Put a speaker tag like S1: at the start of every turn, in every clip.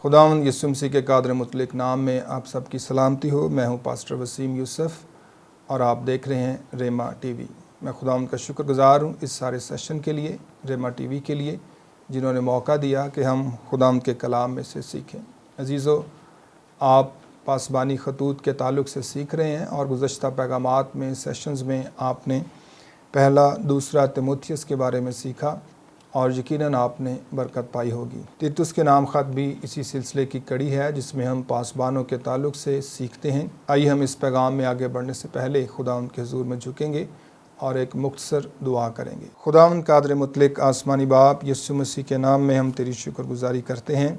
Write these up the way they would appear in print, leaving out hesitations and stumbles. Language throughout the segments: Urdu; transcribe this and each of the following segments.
S1: خداوند یسوع مسیح کے قادر مطلق نام میں آپ سب کی سلامتی ہو۔ میں ہوں پاسٹر وسیم یوسف اور آپ دیکھ رہے ہیں ریما ٹی وی۔ میں خداوند کا شکر گزار ہوں اس سارے سیشن کے لیے، ریما ٹی وی کے لیے، جنہوں نے موقع دیا کہ ہم خداوند کے کلام میں سے سیکھیں۔ عزیزو، آپ پاسبانی خطوط کے تعلق سے سیکھ رہے ہیں اور گزشتہ پیغامات میں، سیشنز میں آپ نے پہلا دوسرا تیموتھیوس کے بارے میں سیکھا اور یقیناً آپ نے برکت پائی ہوگی۔ تیتس کے نام خط بھی اسی سلسلے کی کڑی ہے جس میں ہم پاسبانوں کے تعلق سے سیکھتے ہیں۔ آئیے ہم اس پیغام میں آگے بڑھنے سے پہلے خداوند کے حضور میں جھکیں گے اور ایک مختصر دعا کریں گے۔ خداوند قادر مطلق آسمانی باپ، یسوع مسیح کے نام میں ہم تیری شکر گزاری کرتے ہیں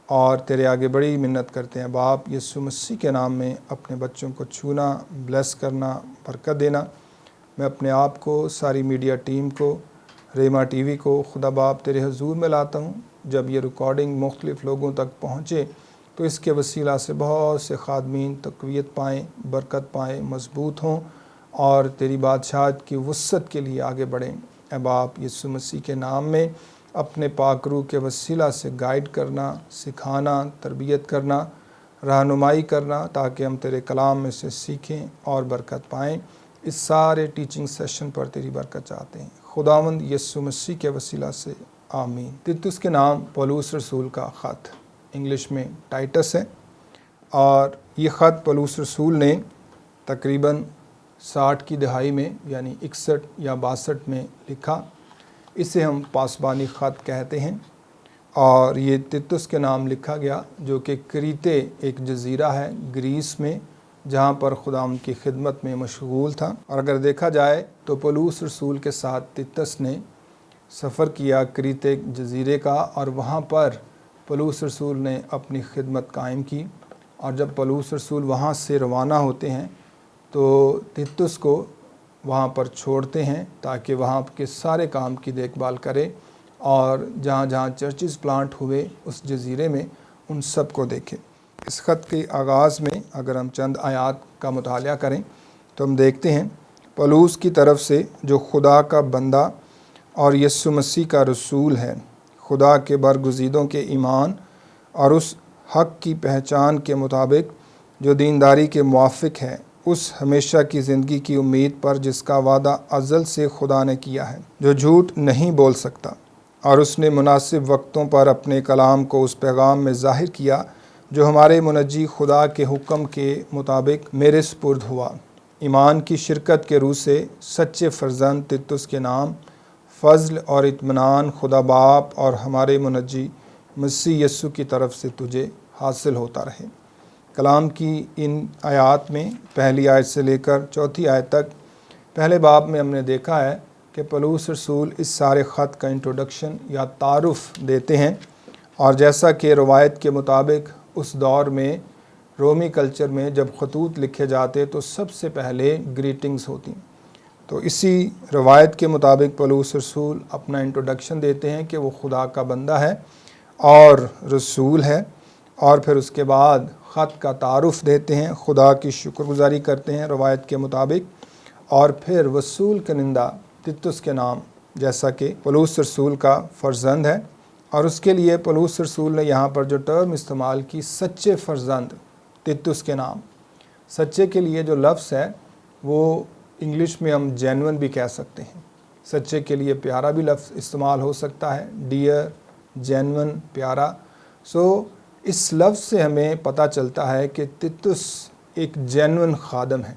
S1: اور تیرے آگے بڑی منت کرتے ہیں باپ، یسوع مسیح کے نام میں اپنے بچوں کو چھونا، بلیس کرنا، برکت دینا۔ میں اپنے آپ کو، ساری میڈیا ٹیم کو، ریما ٹی وی کو خدا باپ تیرے حضور میں لاتا ہوں۔ جب یہ ریکارڈنگ مختلف لوگوں تک پہنچے تو اس کے وسیلہ سے بہت سے خادمین تقویت پائیں، برکت پائیں، مضبوط ہوں اور تیری بادشاہت کی وسعت کے لیے آگے بڑھیں۔ اے باپ، یسوع مسیح کے نام میں اپنے پاک روح کے وسیلہ سے گائیڈ کرنا، سکھانا، تربیت کرنا، رہنمائی کرنا، تاکہ ہم تیرے کلام میں سے سیکھیں اور برکت پائیں۔ اس سارے ٹیچنگ سیشن پر تیری برکت چاہتے ہیں خداوند یسوع مسیح کے وسیلہ سے، آمین۔ تیتس کے نام پولس رسول کا خط، انگلش میں ٹائٹس ہے، اور یہ خط پولس رسول نے تقریباً 60 کی دہائی میں یعنی 61 یا 62 میں لکھا۔ اسے ہم پاسبانی خط کہتے ہیں اور یہ تیتس کے نام لکھا گیا، جو کہ کریتے ایک جزیرہ ہے گریس میں، جہاں پر خداوند کی خدمت میں مشغول تھا۔ اور اگر دیکھا جائے تو پولس رسول کے ساتھ تیتس نے سفر کیا کریتے جزیرے کا، اور وہاں پر پولس رسول نے اپنی خدمت قائم کی۔ اور جب پولس رسول وہاں سے روانہ ہوتے ہیں تو تیتس کو وہاں پر چھوڑتے ہیں تاکہ وہاں کے سارے کام کی دیکھ بھال کرے اور جہاں جہاں چرچز پلانٹ ہوئے اس جزیرے میں ان سب کو دیکھے۔ اس خط کے آغاز میں اگر ہم چند آیات کا مطالعہ کریں تو ہم دیکھتے ہیں، پولس کی طرف سے جو خدا کا بندہ اور یسوع مسیح کا رسول ہے، خدا کے برگزیدوں کے ایمان اور اس حق کی پہچان کے مطابق جو دینداری کے موافق ہے، اس ہمیشہ کی زندگی کی امید پر جس کا وعدہ ازل سے خدا نے کیا ہے، جو جھوٹ نہیں بول سکتا، اور اس نے مناسب وقتوں پر اپنے کلام کو اس پیغام میں ظاہر کیا جو ہمارے منجی خدا کے حکم کے مطابق میرے سپرد ہوا۔ ایمان کی شرکت کے روح سے سچے فرزند تیتس کے نام، فضل اور اطمینان خدا باپ اور ہمارے منجی مسیح یسوع کی طرف سے تجھے حاصل ہوتا رہے۔ کلام کی ان آیات میں پہلی آیت سے لے کر چوتھی آیت تک پہلے باب میں ہم نے دیکھا ہے کہ پولس رسول اس سارے خط کا انٹروڈکشن یا تعارف دیتے ہیں، اور جیسا کہ روایت کے مطابق اس دور میں رومی کلچر میں جب خطوط لکھے جاتے تو سب سے پہلے گریٹنگز ہوتی، تو اسی روایت کے مطابق پولس رسول اپنا انٹروڈکشن دیتے ہیں کہ وہ خدا کا بندہ ہے اور رسول ہے، اور پھر اس کے بعد خط کا تعارف دیتے ہیں، خدا کی شکر گزاری کرتے ہیں روایت کے مطابق، اور پھر وصول کنندہ تیتس کے نام، جیسا کہ پولس رسول کا فرزند ہے، اور اس کے لیے پولس رسول نے یہاں پر جو ٹرم استعمال کی، سچے فرزند تیتس کے نام۔ سچے کے لیے جو لفظ ہے وہ انگلش میں ہم جینون بھی کہہ سکتے ہیں۔ سچے کے لیے پیارا بھی لفظ استعمال ہو سکتا ہے، ڈیئر، جینون، پیارا۔ اس لفظ سے ہمیں پتہ چلتا ہے کہ تیتس ایک جینون خادم ہے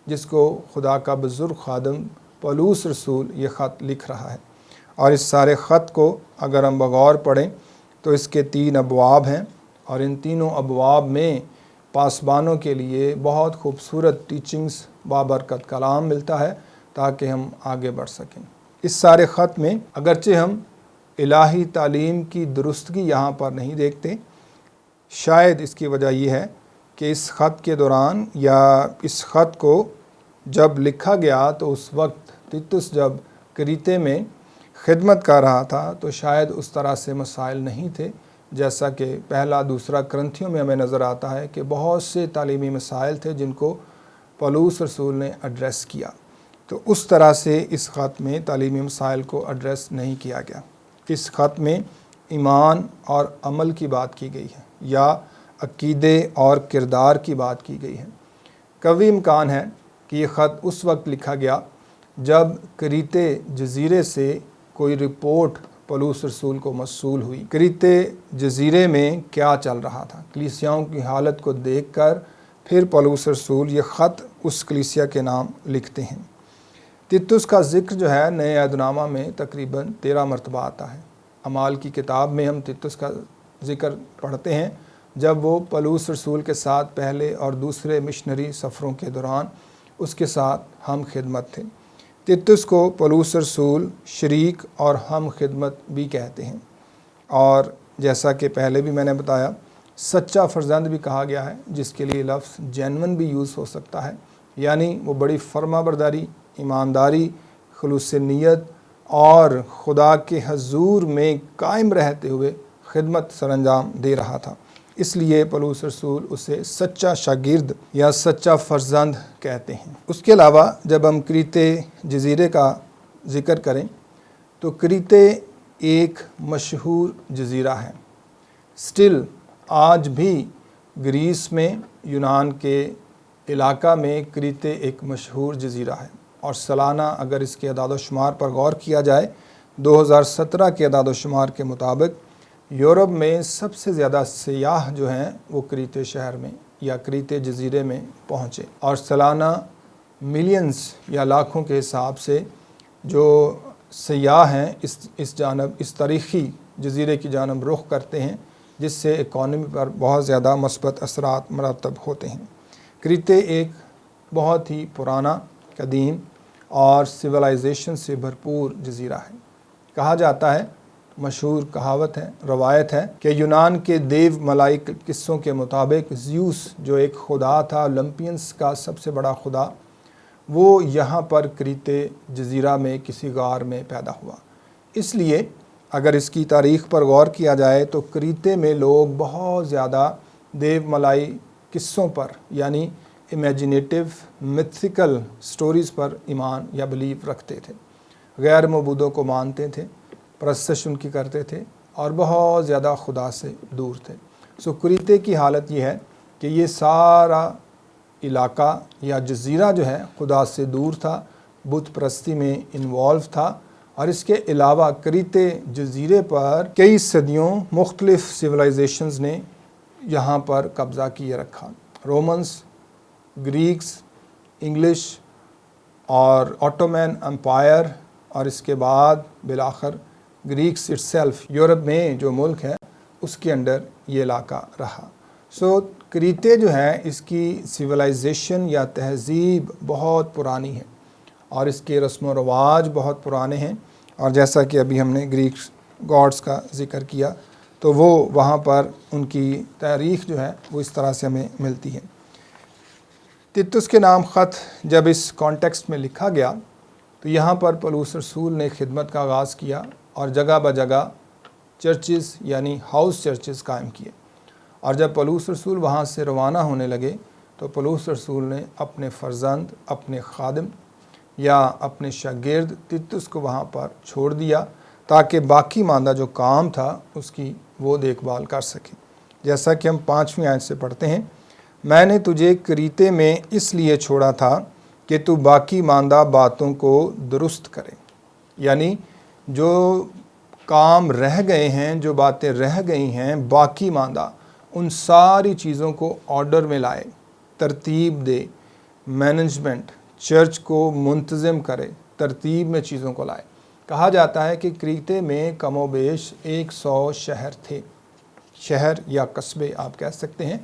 S1: جس کو خدا کا بزرگ خادم پولس رسول یہ خط لکھ رہا ہے۔ اور اس سارے خط کو اگر ہم بغور پڑھیں تو اس کے 3 ابواب ہیں، اور ان تینوں ابواب میں پاسبانوں کے لیے بہت خوبصورت ٹیچنگز، بابرکت کلام ملتا ہے تاکہ ہم آگے بڑھ سکیں۔ اس سارے خط میں اگرچہ ہم الہی تعلیم کی درستگی یہاں پر نہیں دیکھتے، شاید اس کی وجہ یہ ہے کہ اس خط کے دوران یا اس خط کو جب لکھا گیا تو اس وقت تیتس جب کریتے میں خدمت کر رہا تھا تو شاید اس طرح سے مسائل نہیں تھے جیسا کہ پہلا دوسرا کرنتھیوں میں ہمیں نظر آتا ہے کہ بہت سے تعلیمی مسائل تھے جن کو پولس رسول نے ایڈریس کیا۔ تو اس طرح سے اس خط میں تعلیمی مسائل کو ایڈریس نہیں کیا گیا۔ اس خط میں ایمان اور عمل کی بات کی گئی ہے یا عقیدے اور کردار کی بات کی گئی ہے۔ قوی امکان ہے کہ یہ خط اس وقت لکھا گیا جب کریتے جزیرے سے کوئی رپورٹ پولس رسول کو موصول ہوئی۔ کریتے جزیرے میں کیا چل رہا تھا، کلیسیاؤں کی حالت کو دیکھ کر پھر پولس رسول یہ خط اس کلیسیا کے نام لکھتے ہیں۔ تیتس کا ذکر جو ہے نئے عہد نامہ میں تقریباً 13 مرتبہ آتا ہے۔ اعمال کی کتاب میں ہم تیتس کا ذکر پڑھتے ہیں جب وہ پولس رسول کے ساتھ پہلے اور دوسرے مشنری سفروں کے دوران اس کے ساتھ ہم خدمت تھے۔ تیتس کو پولس رسول شریک اور ہم خدمت بھی کہتے ہیں، اور جیسا کہ پہلے بھی میں نے بتایا سچا فرزند بھی کہا گیا ہے، جس کے لیے لفظ جینون بھی یوز ہو سکتا ہے، یعنی وہ بڑی فرما برداری، ایمانداری، خلوص نیت اور خدا کے حضور میں قائم رہتے ہوئے خدمت سر انجام دے رہا تھا۔ اس لیے پولس رسول اسے سچا شاگرد یا سچا فرزند کہتے ہیں۔ اس کے علاوہ جب ہم کریتے جزیرے کا ذکر کریں تو کریتے ایک مشہور جزیرہ ہے۔ سٹل آج بھی گریس میں، یونان کے علاقہ میں کریتے ایک مشہور جزیرہ ہے، اور سالانہ اگر اس کے اعداد و شمار پر غور کیا جائے 2017 کے اعداد و شمار کے مطابق یورپ میں سب سے زیادہ سیاح جو ہیں وہ کریتے شہر میں یا کریتے جزیرے میں پہنچے، اور سالانہ ملینز یا لاکھوں کے حساب سے جو سیاح ہیں اس جانب، اس تاریخی جزیرے کی جانب رخ کرتے ہیں، جس سے اکانومی پر بہت زیادہ مثبت اثرات مرتب ہوتے ہیں۔ کریتے ایک بہت ہی پرانا، قدیم اور سویلائزیشن سے بھرپور جزیرہ ہے۔ کہا جاتا ہے، مشہور کہاوت ہے، روایت ہے کہ یونان کے دیو ملائک قصوں کے مطابق زیوس جو ایک خدا تھا، اولمپینس کا سب سے بڑا خدا، وہ یہاں پر کریتے جزیرہ میں کسی غار میں پیدا ہوا۔ اس لیے اگر اس کی تاریخ پر غور کیا جائے تو کریتے میں لوگ بہت زیادہ دیو ملائی قصوں پر، یعنی امیجنیٹو میتھیکل سٹوریز پر ایمان یا بلیف رکھتے تھے، غیر معبودوں کو مانتے تھے، پرستش ان کی کرتے تھے، اور بہت زیادہ خدا سے دور تھے۔ کریتے کی حالت یہ ہے کہ یہ سارا علاقہ یا جزیرہ جو ہے خدا سے دور تھا، بت پرستی میں انوالو تھا، اور اس کے علاوہ کریتے جزیرے پر کئی صدیوں مختلف سویلائزیشنز نے یہاں پر قبضہ کیے رکھا۔ رومنز، گریکس، انگلش اور آٹومین امپائر، اور اس کے بعد بالآخر گریکس اٹسیلف، یورپ میں جو ملک ہے اس کے انڈر یہ علاقہ رہا۔ کریتے جو ہے اس کی سویلائزیشن یا تہذیب بہت پرانی ہے، اور اس کے رسم و رواج بہت پرانے ہیں، اور جیسا کہ ابھی ہم نے گریک گاڈز کا ذکر کیا تو وہ وہاں پر ان کی تاریخ جو ہے وہ اس طرح سے ہمیں ملتی ہے۔ تیتس کے نام خط جب اس کانٹیکسٹ میں لکھا گیا تو یہاں پر پولس رسول نے خدمت کا آغاز کیا اور جگہ بجگہ چرچز یعنی ہاؤس چرچز قائم کیے، اور جب پولس رسول وہاں سے روانہ ہونے لگے تو پولس رسول نے اپنے فرزند، اپنے خادم یا اپنے شاگرد تیتس کو وہاں پر چھوڑ دیا تاکہ باقی ماندہ جو کام تھا اس کی وہ دیکھ بھال کر سکے۔ جیسا کہ ہم 5ویں آیت سے پڑھتے ہیں، میں نے تجھے کریتے میں اس لیے چھوڑا تھا کہ تو باقی ماندہ باتوں کو درست کرے، یعنی جو کام رہ گئے ہیں، جو باتیں رہ گئی ہیں باقی ماندہ، ان ساری چیزوں کو آرڈر میں لائے، ترتیب دے، مینجمنٹ، چرچ کو منتظم کرے، ترتیب میں چیزوں کو لائے۔ کہا جاتا ہے کہ کریتے میں کم و بیش 100 شہر تھے، شہر یا قصبے آپ کہہ سکتے ہیں۔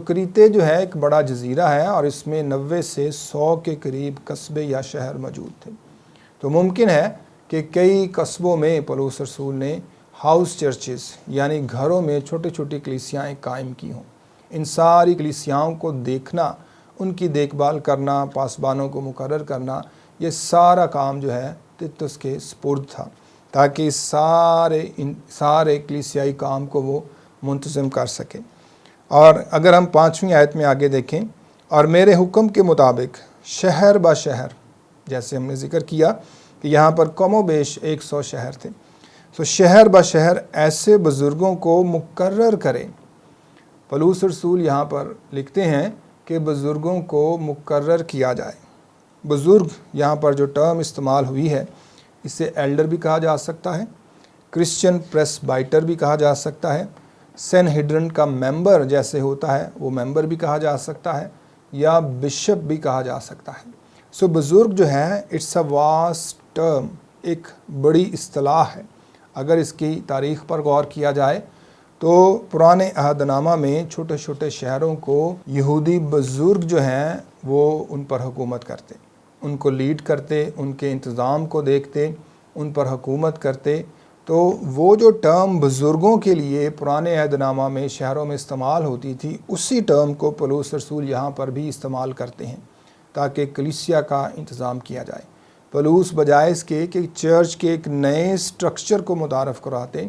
S1: کریتے جو ہے ایک بڑا جزیرہ ہے، اور اس میں 90 سے 100 کے قریب قصبے یا شہر موجود تھے۔ تو ممکن ہے کہ کئی قصبوں میں پولس رسول نے ہاؤس چرچز یعنی گھروں میں چھوٹی چھوٹی کلیسیائیں قائم کی ہوں۔ ان ساری کلیسیاؤں کو دیکھنا، ان کی دیکھ بھال کرنا، پاسبانوں کو مقرر کرنا، یہ سارا کام جو ہے تیتس کے سپرد تھا، تاکہ اس سارے کلیسیائی کام کو وہ منتظم کر سکے۔ اور اگر ہم 5ویں آیت میں آگے دیکھیں، اور میرے حکم کے مطابق شہر با شہر، جیسے ہم نے ذکر کیا کہ یہاں پر کم و بیش 100 شہر تھے، شہر بہ شہر ایسے بزرگوں کو مقرر کرے۔ پولس رسول یہاں پر لکھتے ہیں کہ بزرگوں کو مقرر کیا جائے۔ بزرگ یہاں پر جو ٹرم استعمال ہوئی ہے اسے ایلڈر بھی کہا جا سکتا ہے، کرسچین پریسبائٹر بھی کہا جا سکتا ہے، سینہیڈرن کا ممبر جیسے ہوتا ہے وہ ممبر بھی کہا جا سکتا ہے، یا بشپ بھی کہا جا سکتا ہے۔ بزرگ جو ہے اٹس اے واسٹ ٹرم، ایک بڑی اصطلاح ہے۔ اگر اس کی تاریخ پر غور کیا جائے تو پرانے عہد نامہ میں چھوٹے چھوٹے شہروں کو یہودی بزرگ جو ہیں وہ ان پر حکومت کرتے، ان کو لیڈ کرتے، ان کے انتظام کو دیکھتے، ان پر حکومت کرتے۔ تو وہ جو ٹرم بزرگوں کے لیے پرانے عہد نامہ میں شہروں میں استعمال ہوتی تھی، اسی ٹرم کو پولس رسول یہاں پر بھی استعمال کرتے ہیں تاکہ کلیسیا کا انتظام کیا جائے۔ پولس بجائے اس کے کہ چرچ کے ایک نئے سٹرکچر کو متعارف کراتے،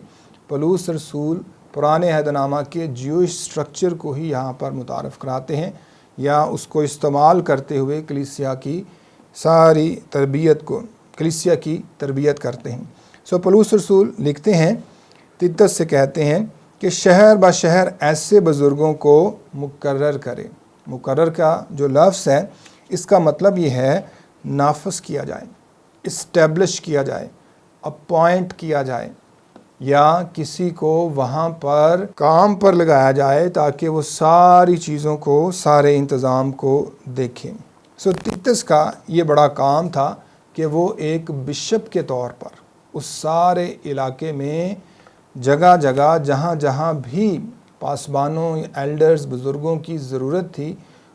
S1: پولس رسول پرانے عہد نامہ کے جیوش سٹرکچر کو ہی یہاں پر متعارف کراتے ہیں، یا اس کو استعمال کرتے ہوئے کلیسیا کی ساری تربیت کو، کلیسیا کی تربیت کرتے ہیں۔ پولس رسول لکھتے ہیں، تیتس سے کہتے ہیں کہ شہر بہ شہر ایسے بزرگوں کو مقرر کرے۔ مقرر کا جو لفظ ہے اس کا مطلب یہ ہے نافذ کیا جائے، اسٹیبلش کیا جائے، اپوائنٹ کیا جائے، یا کسی کو وہاں پر کام پر لگایا جائے تاکہ وہ ساری چیزوں کو، سارے انتظام کو دیکھیں۔ تیتس کا یہ بڑا کام تھا کہ وہ ایک بشپ کے طور پر اس سارے علاقے میں جگہ جگہ جہاں جہاں بھی پاسبانوں، ایلڈرز، بزرگوں کی ضرورت تھی،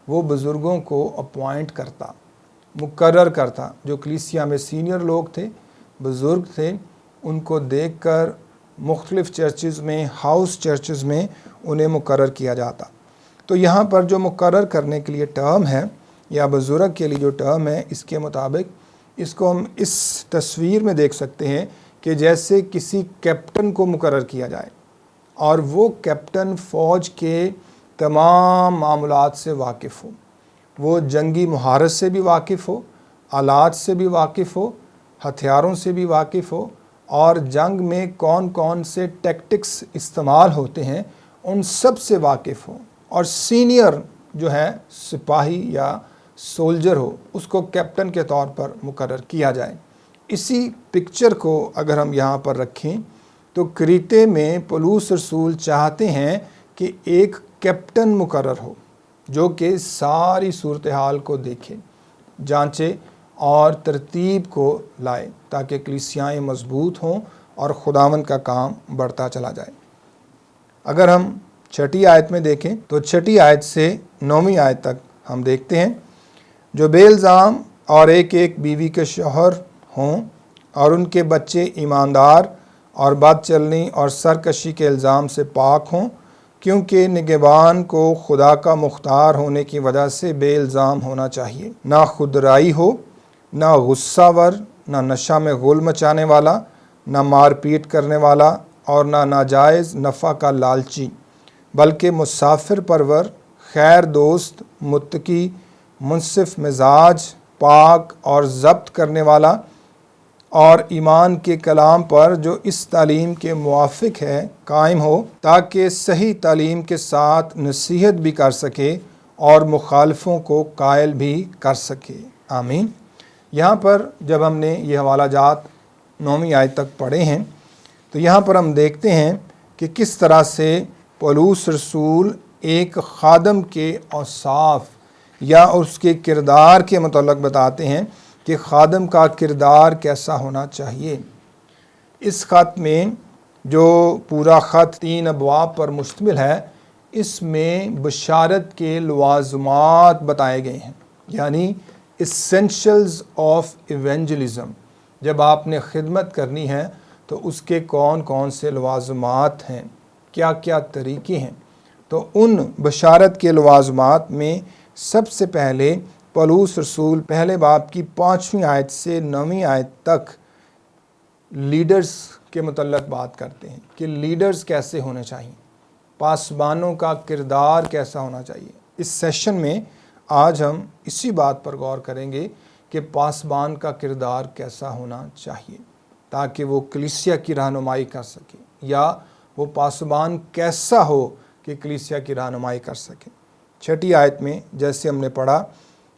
S1: وہ بزرگوں کو اپوائنٹ کرتا، مقرر کرتا۔ جو کلیسیا میں سینئر لوگ تھے، بزرگ تھے، ان کو دیکھ کر مختلف چرچز میں، ہاؤس چرچز میں انہیں مقرر کیا جاتا۔ تو یہاں پر جو مقرر کرنے کے لیے ٹرم ہے، یا بزرگ کے لیے جو ٹرم ہے، اس کے مطابق اس کو ہم اس تصویر میں دیکھ سکتے ہیں کہ جیسے کسی کیپٹن کو مقرر کیا جائے، اور وہ کیپٹن فوج کے تمام معاملات سے واقف ہو، وہ جنگی مہارت سے بھی واقف ہو، آلات سے بھی واقف ہو، ہتھیاروں سے بھی واقف ہو، اور جنگ میں کون کون سے ٹیکٹکس استعمال ہوتے ہیں ان سب سے واقف ہو، اور سینئر جو ہے سپاہی یا سولجر ہو، اس کو کیپٹن کے طور پر مقرر کیا جائے۔ اسی پکچر کو اگر ہم یہاں پر رکھیں تو کریتے میں پولس رسول چاہتے ہیں کہ ایک کیپٹن مقرر ہو جو کہ ساری صورتحال کو دیکھے، جانچے اور ترتیب کو لائے تاکہ کلیسیائیں مضبوط ہوں اور خداوند کا کام بڑھتا چلا جائے۔ اگر ہم 6 آیت میں دیکھیں تو 6 آیت سے 9 آیت تک ہم دیکھتے ہیں، جو بے الزام اور ایک ایک بیوی کے شوہر ہوں، اور ان کے بچے ایماندار اور بد چلنی اور سرکشی کے الزام سے پاک ہوں، کیونکہ نگہبان کو خدا کا مختار ہونے کی وجہ سے بے الزام ہونا چاہیے، نہ خودرائی ہو، نہ غصہ ور، نہ نشہ میں غل مچانے والا، نہ مار پیٹ کرنے والا، اور نہ ناجائز نفع کا لالچی، بلکہ مسافر پرور، خیر دوست، متقی، منصف مزاج، پاک اور ضبط کرنے والا، اور ایمان کے کلام پر جو اس تعلیم کے موافق ہے قائم ہو، تاکہ صحیح تعلیم کے ساتھ نصیحت بھی کر سکے اور مخالفوں کو قائل بھی کر سکے۔ آمین۔ یہاں پر جب ہم نے یہ حوالہ جات 9 آیت تک پڑھے ہیں تو یہاں پر ہم دیکھتے ہیں کہ کس طرح سے پولس رسول ایک خادم کے اوصاف یا اس کے کردار کے متعلق بتاتے ہیں کہ خادم کا کردار کیسا ہونا چاہیے۔ اس خط میں جو پورا خط 3 ابواب پر مشتمل ہے، اس میں بشارت کے لوازمات بتائے گئے ہیں، یعنی ایسنشلز آف ایونجلزم۔ جب آپ نے خدمت کرنی ہے تو اس کے کون کون سے لوازمات ہیں، کیا کیا طریقے ہیں۔ تو ان بشارت کے لوازمات میں سب سے پہلے پولس رسول پہلے باب کی 5ویں آیت سے 9ویں آیت تک لیڈرز کے متعلق بات کرتے ہیں کہ لیڈرز کیسے ہونے چاہیے، پاسبانوں کا کردار کیسا ہونا چاہیے۔ اس سیشن میں آج ہم اسی بات پر غور کریں گے کہ پاسبان کا کردار کیسا ہونا چاہیے، تاکہ وہ کلیسیا کی رہنمائی کر سکے، یا وہ پاسبان کیسا ہو کہ کلیسیا کی رہنمائی کر سکے۔ 6 آیت میں جیسے ہم نے پڑھا،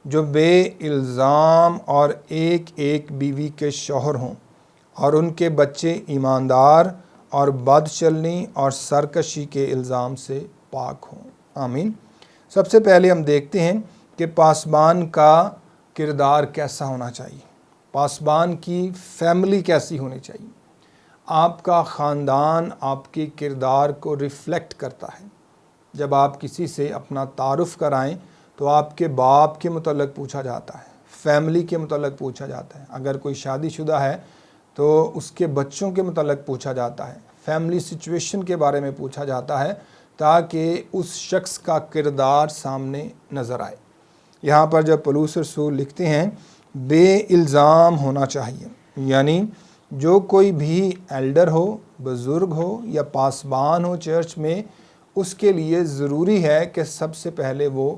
S1: جو بے الزام اور ایک ایک بیوی کے شوہر ہوں اور ان کے بچے ایماندار اور بد چلنی اور سرکشی کے الزام سے پاک ہوں۔ آمین۔ سب سے پہلے ہم دیکھتے ہیں کہ پاسبان کا کردار کیسا ہونا چاہیے، پاسبان کی فیملی کیسی ہونی چاہیے۔ آپ کا خاندان آپ کے کردار کو ریفلیکٹ کرتا ہے۔ جب آپ کسی سے اپنا تعارف کرائیں تو آپ کے باپ کے متعلق پوچھا جاتا ہے، فیملی کے متعلق پوچھا جاتا ہے۔ اگر کوئی شادی شدہ ہے تو اس کے بچوں کے متعلق پوچھا جاتا ہے، فیملی سچویشن کے بارے میں پوچھا جاتا ہے، تاکہ اس شخص کا کردار سامنے نظر آئے۔ یہاں پر جب پولس رسول لکھتے ہیں بے الزام ہونا چاہیے، یعنی جو کوئی بھی ایلڈر ہو، بزرگ ہو یا پاسبان ہو چرچ میں، اس کے لیے ضروری ہے کہ سب سے پہلے وہ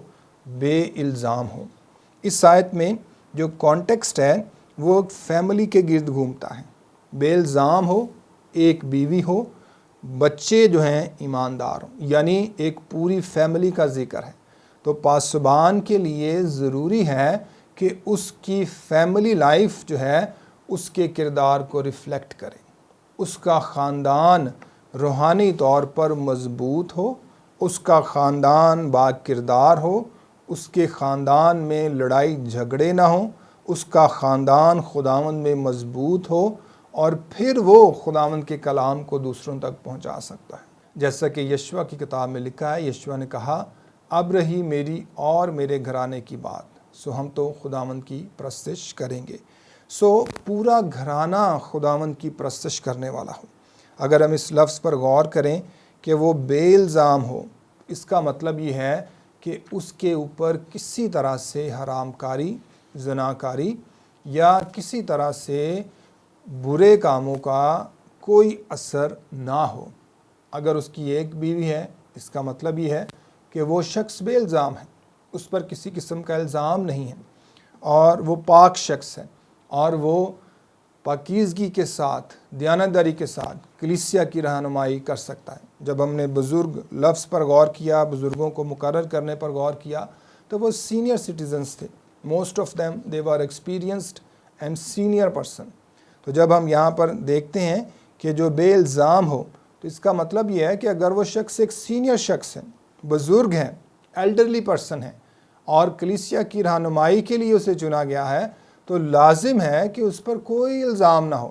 S1: بے الزام ہو۔ اس آیت میں جو کانٹیکسٹ ہے وہ فیملی کے گرد گھومتا ہے۔ بے الزام ہو، ایک بیوی ہو، بچے جو ہیں ایماندار ہوں، یعنی ایک پوری فیملی کا ذکر ہے۔ تو پاسبان کے لیے ضروری ہے کہ اس کی فیملی لائف جو ہے اس کے کردار کو ریفلیکٹ کرے، اس کا خاندان روحانی طور پر مضبوط ہو، اس کا خاندان با کردار ہو، اس کے خاندان میں لڑائی جھگڑے نہ ہوں، اس کا خاندان خداوند میں مضبوط ہو، اور پھر وہ خداوند کے کلام کو دوسروں تک پہنچا سکتا ہے۔ جیسا کہ یشوع کی کتاب میں لکھا ہے، یشوع نے کہا، اب رہی میری اور میرے گھرانے کی بات، سو ہم تو خداوند کی پرستش کریں گے۔ سو پورا گھرانہ خداوند کی پرستش کرنے والا ہو۔ اگر ہم اس لفظ پر غور کریں کہ وہ بے الزام ہو، اس کا مطلب یہ ہے کہ اس کے اوپر کسی طرح سے حرام کاری، زناکاری یا کسی طرح سے برے کاموں کا کوئی اثر نہ ہو۔ اگر اس کی ایک بیوی ہے، اس کا مطلب یہ ہے کہ وہ شخص بے الزام ہے، اس پر کسی قسم کا الزام نہیں ہے، اور وہ پاک شخص ہے، اور وہ پاکیزگی کے ساتھ، دیانتداری کے ساتھ کلیسیا کی رہنمائی کر سکتا ہے۔ جب ہم نے بزرگ لفظ پر غور کیا، بزرگوں کو مقرر کرنے پر غور کیا، تو وہ سینئر سٹیزنز تھے۔ Most of them they were experienced and senior person. تو جب ہم یہاں پر دیکھتے ہیں کہ جو بے الزام ہو، تو اس کا مطلب یہ ہے کہ اگر وہ شخص ایک سینئر شخص ہے، بزرگ ہے، ایلڈرلی پرسن ہے، اور کلیسیا کی رہنمائی کے لیے اسے چنا گیا ہے، تو لازم ہے کہ اس پر کوئی الزام نہ ہو،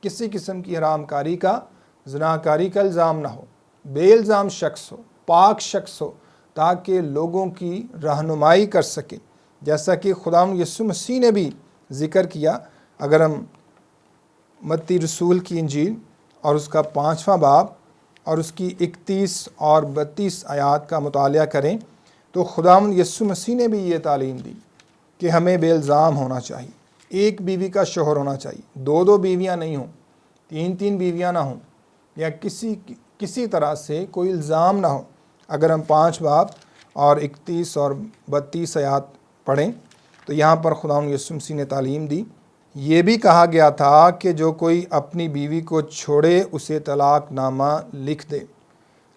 S1: کسی قسم کی حرام کاری کا، زناکاری کا الزام نہ ہو، بے الزام شخص ہو، پاک شخص ہو، تاکہ لوگوں کی رہنمائی کر سکے، جیسا کہ خداوند یسوع مسیح نے بھی ذکر کیا۔ اگر ہم متی رسول کی انجیل اور اس کا 5واں باب اور اس کی 31 اور 32 آیات کا مطالعہ کریں تو خداوند یسوع مسیح نے بھی یہ تعلیم دی کہ ہمیں بے الزام ہونا چاہیے، ایک بیوی کا شوہر ہونا چاہیے، 2 بیویاں نہیں ہوں، 3 بیویاں نہ ہوں، یا کسی طرح سے کوئی الزام نہ ہو۔ اگر ہم 5 باب اور 31 اور 32 آیات پڑھیں تو یہاں پر خداوند یسوع مسیح نے تعلیم دی، یہ بھی کہا گیا تھا کہ جو کوئی اپنی بیوی کو چھوڑے اسے طلاق نامہ لکھ دے،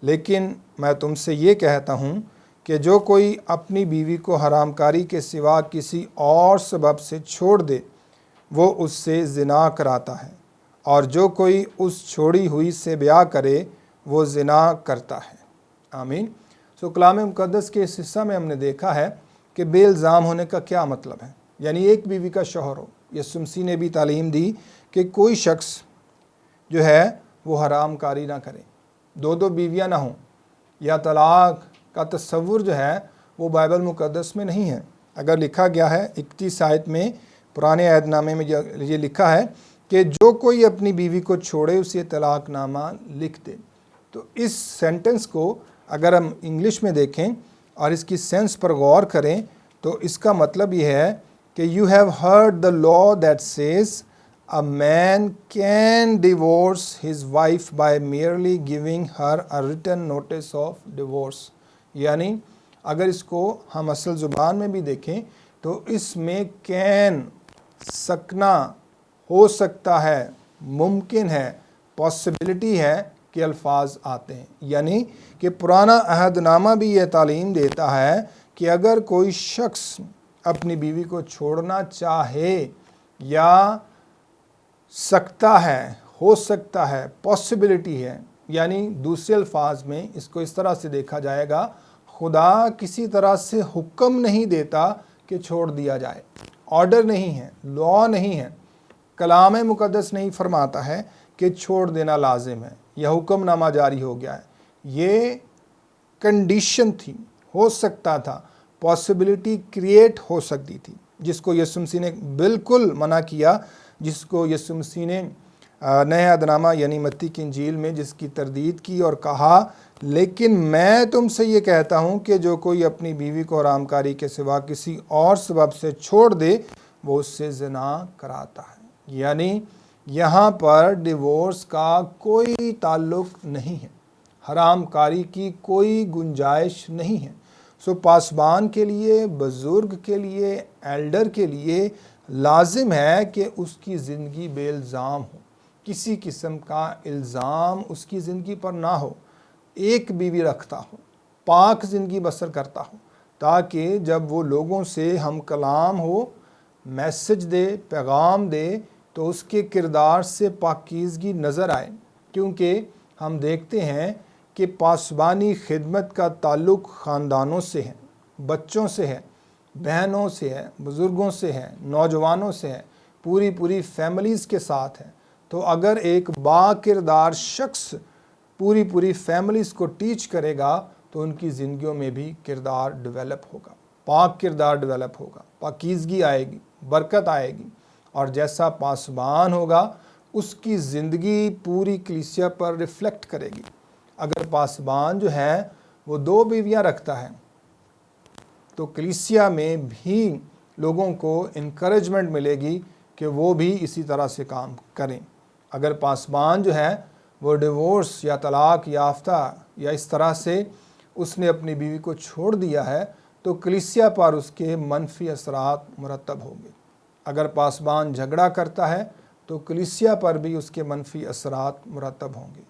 S1: لیکن میں تم سے یہ کہتا ہوں کہ جو کوئی اپنی بیوی کو حرام کاری کے سوا کسی اور سبب سے چھوڑ دے وہ اس سے زنا کراتا ہے، اور جو کوئی اس چھوڑی ہوئی سے بیاہ کرے وہ زنا کرتا ہے۔ آمین۔ کلام مقدس کے اس حصہ میں ہم نے دیکھا ہے کہ بے الزام ہونے کا کیا مطلب ہے، یعنی ایک بیوی کا شوہر ہو۔ یسوع مسیح نے بھی تعلیم دی کہ کوئی شخص جو ہے وہ حرام کاری نہ کرے، 2 بیویاں نہ ہوں، یا طلاق کا تصور جو ہے وہ بائبل مقدس میں نہیں ہے۔ اگر لکھا گیا ہے 31 آیت میں پرانے عہد نامے میں یہ لکھا ہے کہ جو کوئی اپنی بیوی کو چھوڑے اسے طلاق نامہ لکھ دے، تو اس سینٹنس کو اگر ہم انگلش میں دیکھیں اور اس کی سینس پر غور کریں تو اس کا مطلب یہ ہے کہ you have heard the law that says a man can divorce his wife by merely giving her a written notice of divorce۔ یعنی اگر اس کو ہم اصل زبان میں بھی دیکھیں تو اس میں کین، سکنا، ہو سکتا ہے، ممکن ہے، پاسبلٹی ہے کہ الفاظ آتے ہیں۔ یعنی کہ پرانا عہد نامہ بھی یہ تعلیم دیتا ہے کہ اگر کوئی شخص اپنی بیوی کو چھوڑنا چاہے یا سکتا ہے، ہو سکتا ہے، پاسبلٹی ہے، یعنی دوسرے الفاظ میں اس کو اس طرح سے دیکھا جائے گا، خدا کسی طرح سے حکم نہیں دیتا کہ چھوڑ دیا جائے، آرڈر نہیں ہے، لا نہیں ہے، کلام مقدس نہیں فرماتا ہے کہ چھوڑ دینا لازم ہے یا حکم نامہ جاری ہو گیا ہے۔ یہ کنڈیشن تھی، ہو سکتا تھا، پاسبلٹی کریٹ ہو سکتی تھی، جس کو یسوع مسیح نے بالکل منع کیا، جس کو یسوع مسیح نے نئے عہد نامہ یعنی متی کی انجیل میں جس کی تردید کی اور کہا، لیکن میں تم سے یہ کہتا ہوں کہ جو کوئی اپنی بیوی کو حرام کاری کے سوا کسی اور سبب سے چھوڑ دے وہ اس سے زنا کراتا ہے۔ یعنی یہاں پر ڈیورس کا کوئی تعلق نہیں ہے، حرام کاری کی کوئی گنجائش نہیں ہے۔ سو پاسبان کے لیے، بزرگ کے لیے، ایلڈر کے لیے لازم ہے کہ اس کی زندگی بے الزام ہو، کسی قسم کا الزام اس کی زندگی پر نہ ہو، ایک بیوی رکھتا ہو، پاک زندگی بسر کرتا ہو، تاکہ جب وہ لوگوں سے ہم کلام ہو، میسج دے، پیغام دے، تو اس کے کردار سے پاکیزگی نظر آئے۔ کیونکہ ہم دیکھتے ہیں کہ پاسبانی خدمت کا تعلق خاندانوں سے ہے، بچوں سے ہے، بہنوں سے ہے، بزرگوں سے ہے، نوجوانوں سے ہے، پوری فیملیز کے ساتھ ہے۔ تو اگر ایک با کردار شخص پوری فیملیز کو ٹیچ کرے گا تو ان کی زندگیوں میں بھی کردار ڈیولپ ہوگا، پاک کردار ڈیولپ ہوگا، پاکیزگی آئے گی، برکت آئے گی، اور جیسا پاسبان ہوگا اس کی زندگی پوری کلیسیا پر ریفلیکٹ کرے گی۔ اگر پاسبان جو ہے وہ 2 بیویاں رکھتا ہے تو کلیسیا میں بھی لوگوں کو انکریجمنٹ ملے گی کہ وہ بھی اسی طرح سے کام کریں۔ اگر پاسبان جو ہے وہ ڈیورس یا طلاق یافتہ یا اس طرح سے اس نے اپنی بیوی کو چھوڑ دیا ہے تو کلیسیا پر اس کے منفی اثرات مرتب ہوں گے۔ اگر پاسبان جھگڑا کرتا ہے تو کلیسیا پر بھی اس کے منفی اثرات مرتب ہوں گے۔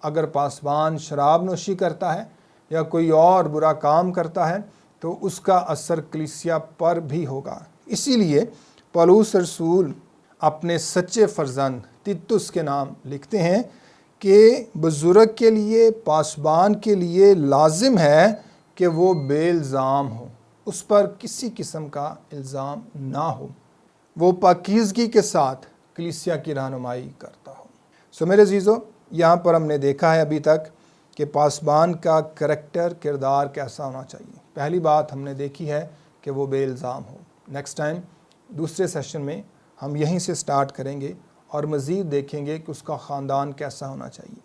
S1: اگر پاسبان شراب نوشی کرتا ہے یا کوئی اور برا کام کرتا ہے تو اس کا اثر کلیسیا پر بھی ہوگا۔ اسی لیے پولس رسول اپنے سچے فرزند تیتس کے نام لکھتے ہیں کہ بزرگ کے لیے، پاسبان کے لیے لازم ہے کہ وہ بے الزام ہو، اس پر کسی قسم کا الزام نہ ہو، وہ پاکیزگی کے ساتھ کلیسیا کی رہنمائی کرتا ہو۔ سو میرے عزیزو، یہاں پر ہم نے دیکھا ہے ابھی تک کہ پاسبان کا کریکٹر، کردار کیسا ہونا چاہیے۔ پہلی بات ہم نے دیکھی ہے کہ وہ بے الزام ہو۔ نیکسٹ ٹائم دوسرے سیشن میں ہم یہیں سے سٹارٹ کریں گے اور مزید دیکھیں گے کہ اس کا خاندان کیسا ہونا چاہیے۔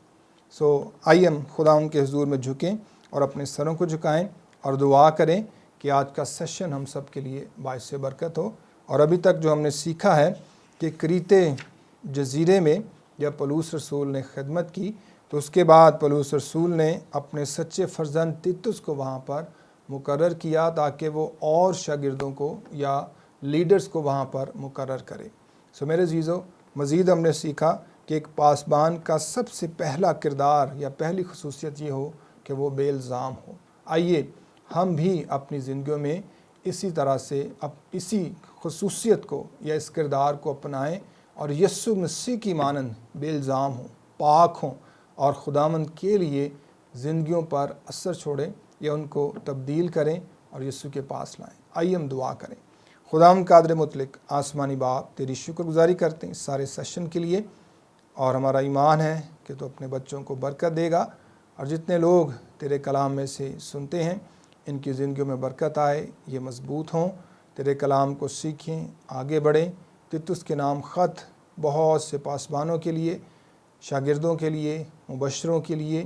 S1: سو آئیے ہم خدا ان کے حضور میں جھکیں اور اپنے سروں کو جھکائیں اور دعا کریں کہ آج کا سیشن ہم سب کے لیے باعث برکت ہو۔ اور ابھی تک جو ہم نے سیکھا ہے کہ کریتے جزیرے میں جب پولس رسول نے خدمت کی تو اس کے بعد پولس رسول نے اپنے سچے فرزند تیتس کو وہاں پر مقرر کیا تاکہ وہ اور شاگردوں کو یا لیڈرز کو وہاں پر مقرر کرے۔ سو میرے عزیزو، مزید ہم نے سیکھا کہ ایک پاسبان کا سب سے پہلا کردار یا پہلی خصوصیت یہ ہو کہ وہ بے الزام ہو۔ آئیے ہم بھی اپنی زندگیوں میں اسی طرح سے اسی خصوصیت کو یا اس کردار کو اپنائیں اور یسوع مسیح کی مانند بے الزام ہوں، پاک ہوں اور خداوند کے لیے زندگیوں پر اثر چھوڑیں یا ان کو تبدیل کریں اور یسوع کے پاس لائیں۔ آئیے ہم دعا کریں۔ خداوند قادر مطلق آسمانی باپ، تیری شکر گزاری کرتے ہیں اس سارے سیشن کے لیے، اور ہمارا ایمان ہے کہ تو اپنے بچوں کو برکت دے گا، اور جتنے لوگ تیرے کلام میں سے سنتے ہیں ان کی زندگیوں میں برکت آئے، یہ مضبوط ہوں، تیرے کلام کو سیکھیں، آگے بڑھیں۔ تیتس کے نام خط بہت سے پاسبانوں کے لیے، شاگردوں کے لیے، مبشروں کے لیے،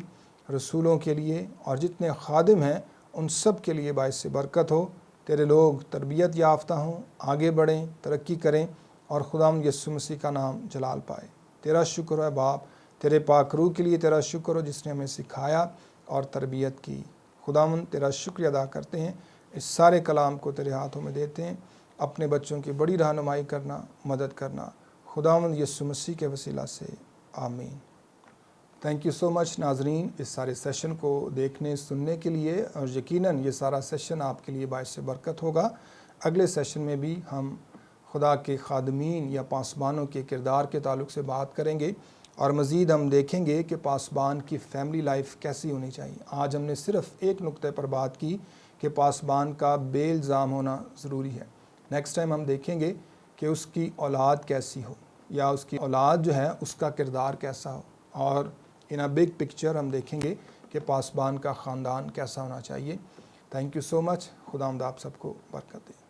S1: رسولوں کے لیے اور جتنے خادم ہیں ان سب کے لیے باعث برکت ہو۔ تیرے لوگ تربیت یافتہ ہوں، آگے بڑھیں، ترقی کریں اور خداوند یسوع مسیح کا نام جلال پائے۔ تیرا شکر ہے باپ، تیرے پاک روح کے لیے تیرا شکر ہو جس نے ہمیں سکھایا اور تربیت کی۔ خداوند تیرا شکریہ ادا کرتے ہیں، اس سارے کلام کو تیرے ہاتھوں میں دیتے ہیں، اپنے بچوں کی بڑی رہنمائی کرنا، مدد کرنا۔ خداوند یسوع مسیح کے وسیلہ سے آمین۔ تھینک یو سو مچ ناظرین اس سارے سیشن کو دیکھنے سننے کے لیے، اور یقیناً یہ سارا سیشن آپ کے لیے باعث برکت ہوگا۔ اگلے سیشن میں بھی ہم خدا کے خادمین یا پاسبانوں کے کردار کے تعلق سے بات کریں گے، اور مزید ہم دیکھیں گے کہ پاسبان کی فیملی لائف کیسی ہونی چاہیے۔ آج ہم نے صرف ایک نقطے پر بات کی کہ پاسبان کا بے الزام ہونا ضروری ہے۔ نیکسٹ ٹائم ہم دیکھیں گے کہ اس کی اولاد کیسی ہو، یا اس کی اولاد جو ہے اس کا کردار کیسا ہو، اور ان اے بگ پکچر ہم دیکھیں گے کہ پاسبان کا خاندان کیسا ہونا چاہیے۔ تھینک یو سو مچ۔ خداوند آپ سب کو برکت دے۔